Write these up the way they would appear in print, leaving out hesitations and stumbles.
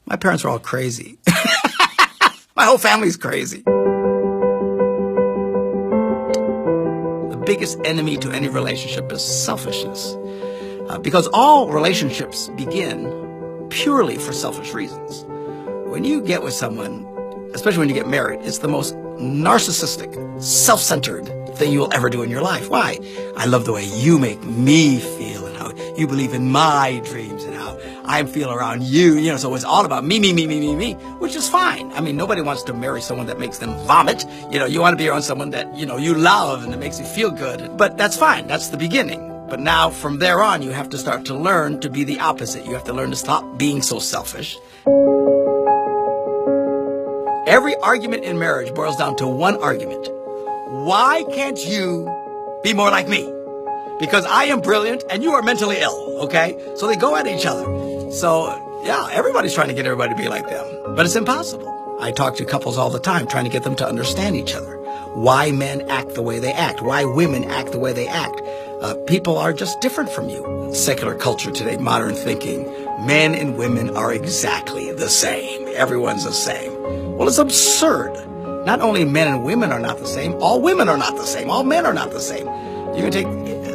My parents are all crazy. My whole family's crazy. The biggest enemy to any relationship is selfishness. Because all relationships begin purely for selfish reasons. When you get with someone, especially when you get married, it's the most narcissistic, self-centered thing you will ever do in your life. Why? I love the way you make me feel and how you believe in my dreams and how I feel around you. You know, so it's all about me, which is fine. I mean, nobody wants to marry someone that makes them vomit. You know, you want to be around someone that, you know, you love and it makes you feel good. But that's fine. That's the beginning. But now from there on, you have to start to learn to be the opposite. You have to learn to stop being so selfish. Every argument in marriage boils down to one argument. Why can't you be more like me? Because I am brilliant and you are mentally ill, okay? So they go at each other. So, yeah, everybody's trying to get everybody to be like them. But it's impossible. I talk to couples all the time trying to get them to understand each other. Why men act the way they act. Why women act the way they act. People are just different from you. Secular culture today, modern thinking, men and women are exactly the same. Everyone's the same. Well, it's absurd. Not only men and women are not the same, all women are not the same, all men are not the same. You can take,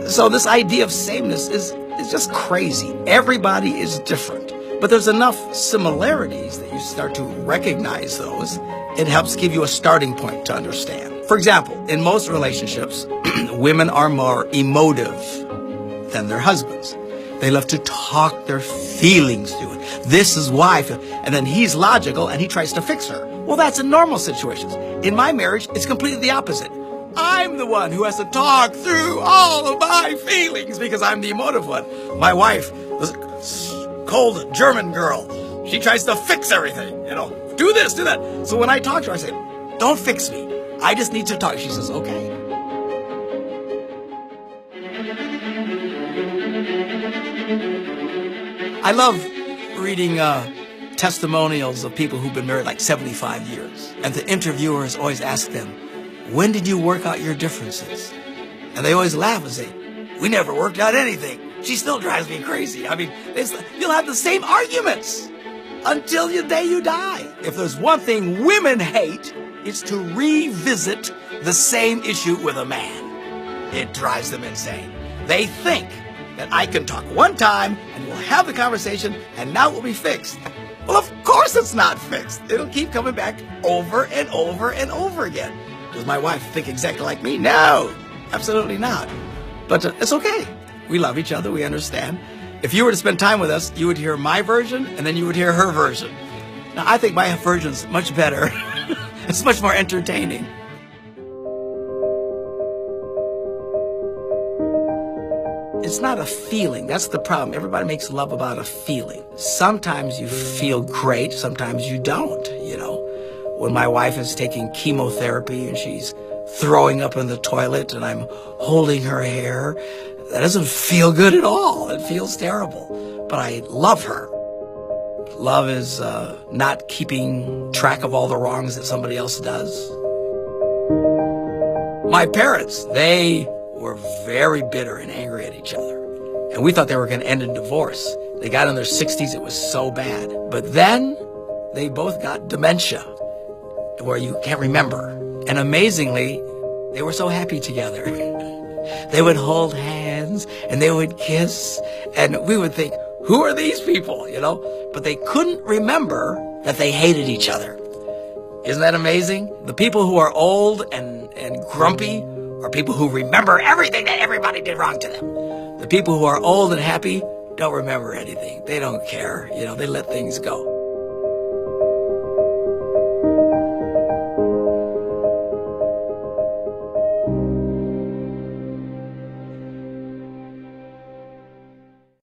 so this idea of sameness is just crazy. Everybody is different. But there's enough similarities that you start to recognize those. It helps give you a starting point to understand. For example, in most relationships, women are more emotive than their husbands. They love to talk their feelings to it. This is why I feel. And then he's logical and he tries to fix her. Well, that's in normal situations. In my marriage, it's completely the opposite. I'm the one who has to talk through all of my feelings because I'm the emotive one. My wife, this cold German girl, she tries to fix everything, you know, do this, do that. So when I talk to her, I say, don't fix me. I just need to talk. She says, okay. I love reading testimonials of people who've been married like 75 years. And the interviewers always ask them, when did you work out your differences? And they always laugh and say, we never worked out anything. She still drives me crazy. I mean, you'll have the same arguments until the day you die. If there's one thing women hate, it's to revisit the same issue with a man. It drives them insane. They think that I can talk one time and we'll have the conversation and now it will be fixed. Well, of course it's not fixed. It'll keep coming back over and over and over again. Does my wife think exactly like me? No, absolutely not. But it's okay. We love each other. We understand. If you were to spend time with us, you would hear my version and then you would hear her version. Now, I think my version's much better. It's much more entertaining. It's not a feeling. That's the problem. Everybody makes love about a feeling. Sometimes you feel great. Sometimes you don't, you know. When my wife is taking chemotherapy and she's throwing up in the toilet and I'm holding her hair, that doesn't feel good at all. It feels terrible. But I love her. Love is not keeping track of all the wrongs that somebody else does. My parents, they were very bitter and angry at each other. And we thought they were going to end in divorce. They got in their 60s. It was so bad. But then they both got dementia, where you can't remember. And amazingly, they were so happy together. They would hold hands and they would kiss. And we would think, who are these people, you know? But they couldn't remember that they hated each other. Isn't that amazing? The people who are old and grumpy are people who remember everything that everybody did wrong to them. The people who are old and happy don't remember anything. They don't care, you know, they let things go.